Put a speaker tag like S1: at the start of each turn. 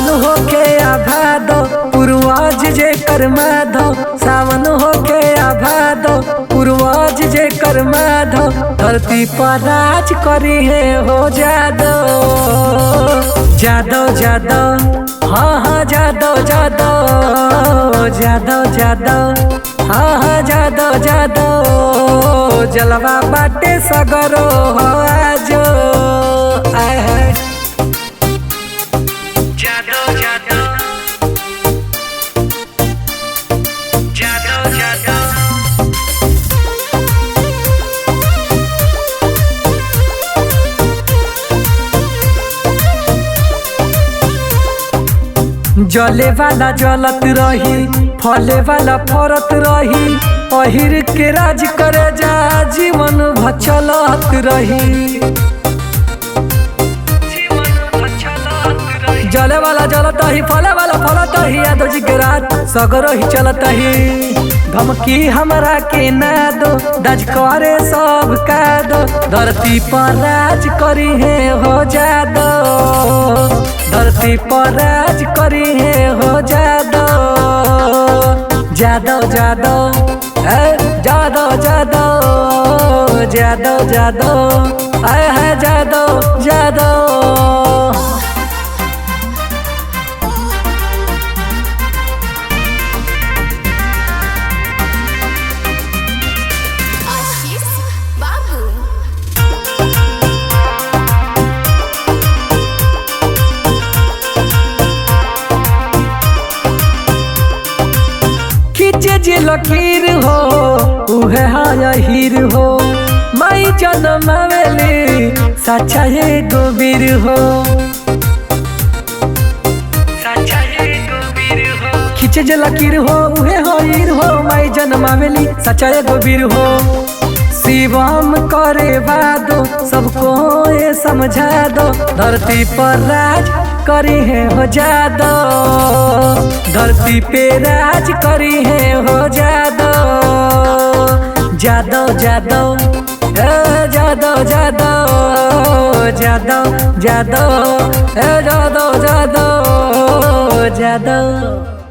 S1: सावन होके आभादो पूर्वज जे कर माधो, सावन होके आभादो पूर्वज जे कर माधो, धरती पर राज करी है हो जादो जादो जादो, हाँ हाँ जादो जादो जादो जादो, हाँ हाँ जादो जादो, जलवा बाटे सगरो हो आजो आए है जादो जादो जादो जादो। जले वाला जलत रही, फले वाला फरत रही, अहिर के राज करे जा जीवन भचलत रही। जले वाला जलत ही, फले वाला फलत ही, यादव जी के राज सगरो ही चलत ही। धमकी हमरा के ना दो, दाज करे सब का दो, धरती पर राज करी है हो जादो, धरती पर राज करी है हो जादो जादो जादो जादो जादो जादो जादो आए है जादो जादो। जे लकीर हो उहे हाया हीर हो, माई जन्म आवेली सच्चा ये गोबीर हो, सच्चा ये गोबीर हो। खींचे जे लकीर हो उहे हीर हो, माई जन्म आवेली सच्चा ये गोबीर हो। शिवम करे वादो सबको ये समझा दो, धरती पर राज करी है हो जादो, धरती पे राज करी है हो जादो जादो जादो जादो जादो जादो जादो जादो जादो जादो।